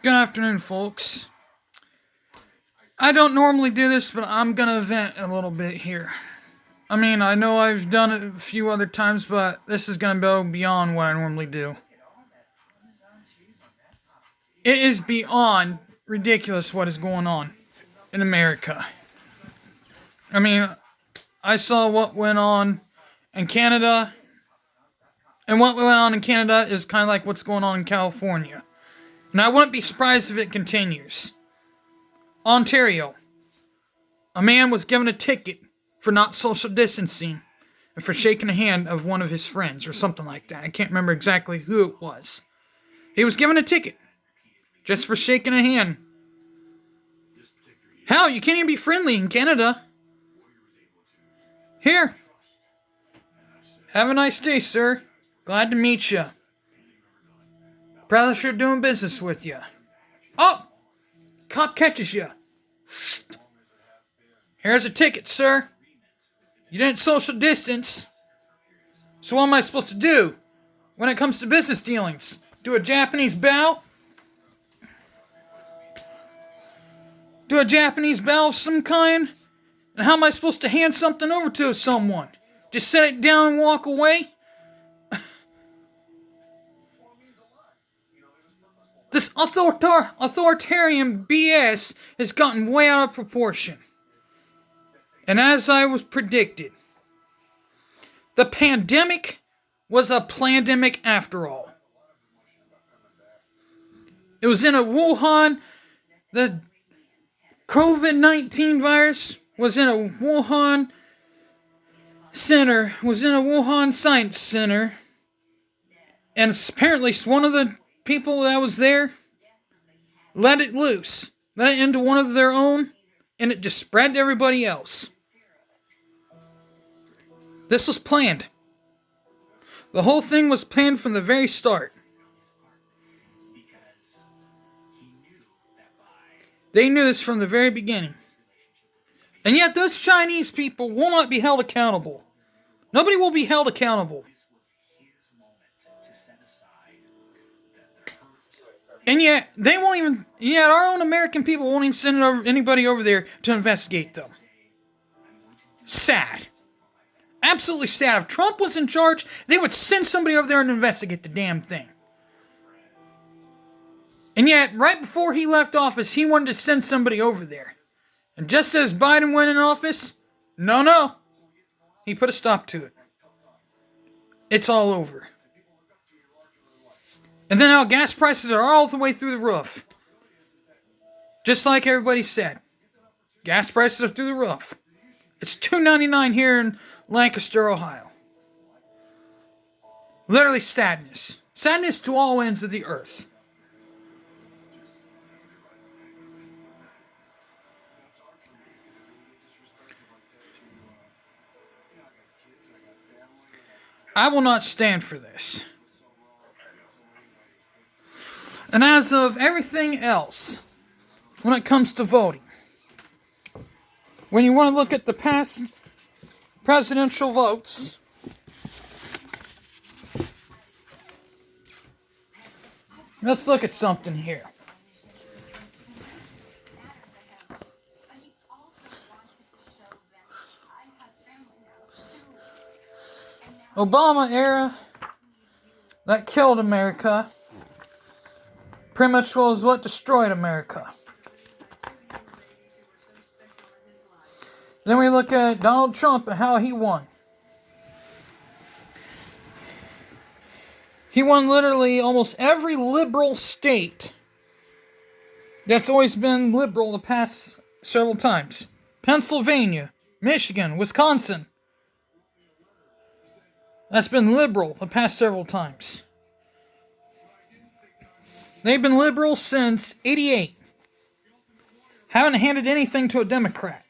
Good afternoon, folks. I don't normally do this, but I'm gonna vent a little bit here. I know I've done it a few other times, but this is gonna go beyond what I normally do. It is beyond ridiculous what is going on in America. I saw what went on in Canada, and what went on in Canada is kind of like what's going on in California. And I wouldn't be surprised if it continues. Ontario. A man was given a ticket for not social distancing and for shaking the hand of one of his friends or something like that. I can't remember exactly who it was. He was given a ticket just for shaking a hand. Hell, you can't even be friendly in Canada. Here. Have a nice day, sir. Glad to meet you. Pleasure doing business with you. Oh! Cop catches you. Here's a ticket, sir. You didn't social distance. So what am I supposed to do when it comes to business dealings? Do a Japanese bow? Do a Japanese bow of some kind? And how am I supposed to hand something over to someone? Just set it down and walk away? This authoritarian BS has gotten way out of proportion. And as I was predicted, the pandemic was a plandemic after all. It was in a Wuhan, the COVID-19 virus was in a Wuhan center, was in a Wuhan science center, and apparently one of the people that was there let it loose, let it into one of their own, and it just spread to everybody else. This was planned. The whole thing was planned from the very start. They knew this from the very beginning. And yet those Chinese people will not be held accountable. Nobody will be held accountable. And yet, our own American people won't even send anybody over there to investigate them. Sad. Absolutely sad. If Trump was in charge, they would send somebody over there and investigate the damn thing. And yet, right before he left office, he wanted to send somebody over there. And just as Biden went in office, no. He put a stop to it. It's all over. And then now gas prices are all the way through the roof. Just like everybody said. Gas prices are through the roof. It's $2.99 here in Lancaster, Ohio. Literally sadness. Sadness to all ends of the earth. I will not stand for this. And as of everything else, when it comes to voting, when you want to look at the past presidential votes, let's look at something here. Obama era, that killed America. Pretty much was what destroyed America. Then we look at Donald Trump and how he won. He won literally almost every liberal state that's always been liberal the past several times. Pennsylvania, Michigan, Wisconsin. That's been liberal the past several times. They've been liberal since '88. Haven't handed anything to a Democrat.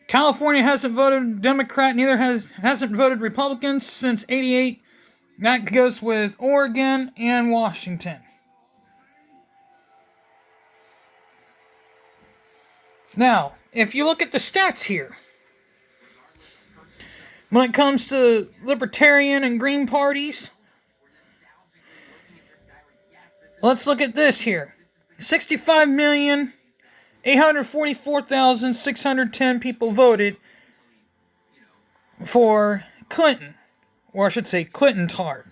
California hasn't voted Democrat, neither hasn't voted Republican since '88. That goes with Oregon and Washington. Now, if you look at the stats here, when it comes to libertarian and green parties, Let's look at this here. 65,844,610 people voted for Clinton. Or I should say Clinton-tard.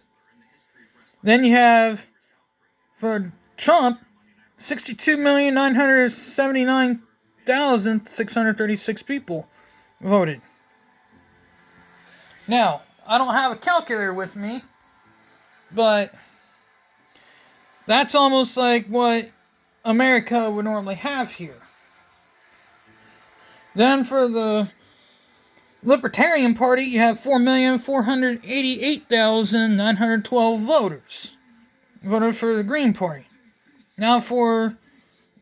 Then you have, for Trump, 62,979,636 people voted. Now, I don't have a calculator with me, but that's almost like what America would normally have here. Then for the Libertarian Party, you have 4,488,912 voters voted for the Green Party. Now for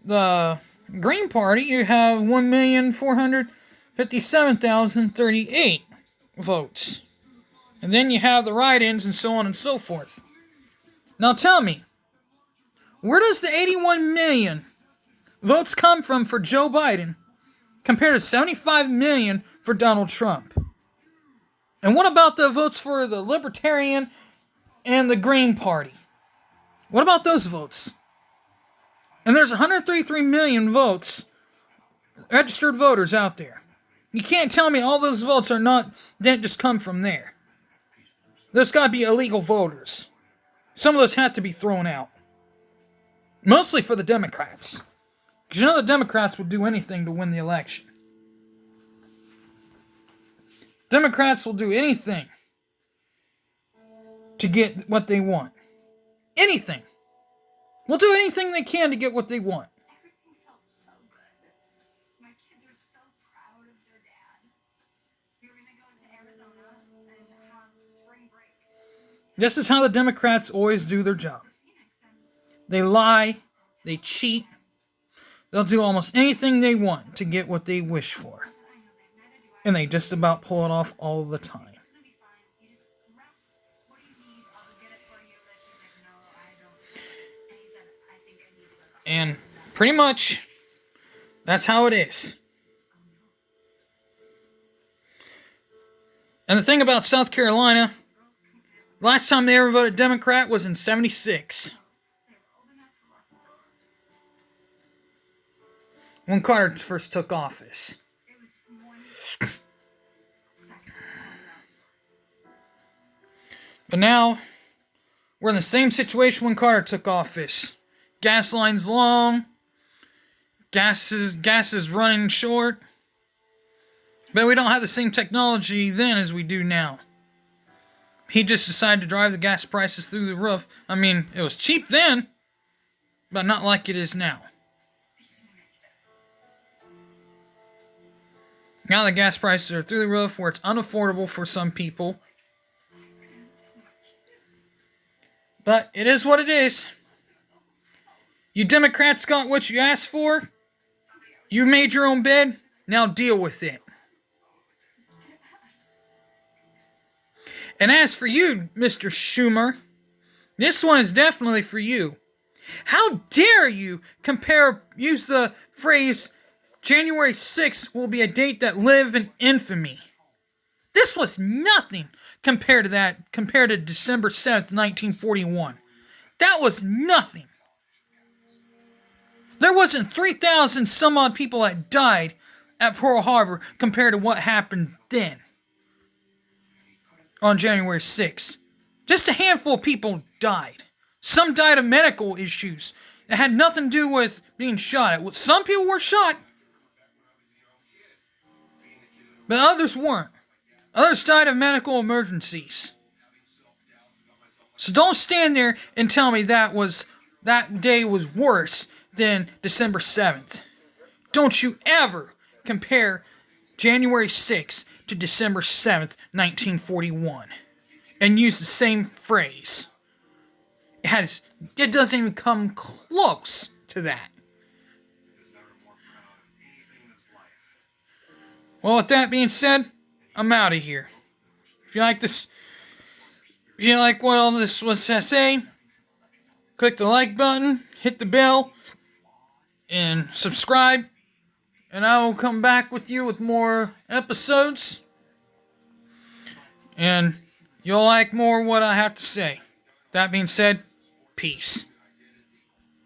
the Green Party, you have 1,457,038 votes. And then you have the write-ins and so on and so forth. Now tell me, where does the 81 million votes come from for Joe Biden compared to 75 million for Donald Trump? And what about the votes for the Libertarian and the Green Party? What about those votes? And there's 133 million votes, registered voters out there. You can't tell me all those votes didn't just come from there. There's got to be illegal voters. Some of those had to be thrown out. Mostly for the Democrats. Because you know the Democrats will do anything to win the election. Democrats will do anything to get what they want. Anything. We'll do anything they can to get what they want. Everything felt so good. My kids are so proud of their dad. We were going to go to Arizona and have spring break. This is how the Democrats always do their job. They lie, they cheat, they'll do almost anything they want to get what they wish for. And they just about pull it off all the time. It's going to be fine. You just rest. What do you need? I'll get it for you. And she's like, no, I don't. And he said, I think I need to go. And pretty much, that's how it is. And the thing about South Carolina, last time they ever voted Democrat was in '76. When Carter first took office. But now, we're in the same situation when Carter took office. Gas lines long. Gas is running short. But we don't have the same technology then as we do now. He just decided to drive the gas prices through the roof. I mean, it was cheap then, but not like it is now. Now the gas prices are through the roof where it's unaffordable for some people. But it is what it is. You Democrats got what you asked for. You made your own bed. Now deal with it. And as for you, Mr. Schumer, this one is definitely for you. How dare you use the phrase, January 6th will be a date that live in infamy. This was nothing compared to December 7th, 1941. That was nothing. There wasn't 3,000 some odd people that died at Pearl Harbor compared to what happened then. On January 6th. Just a handful of people died. Some died of medical issues. It had nothing to do with being shot. Some people were shot. But others weren't. Others died of medical emergencies. So don't stand there and tell me that day was worse than December 7th. Don't you ever compare January 6th to December 7th, 1941. And use the same phrase. It doesn't even come close to that. Well, with that being said, I'm out of here. If you like this, if you like what all this was to say, click the like button, hit the bell, and subscribe. And I will come back with you with more episodes. And you'll like more what I have to say. That being said, peace.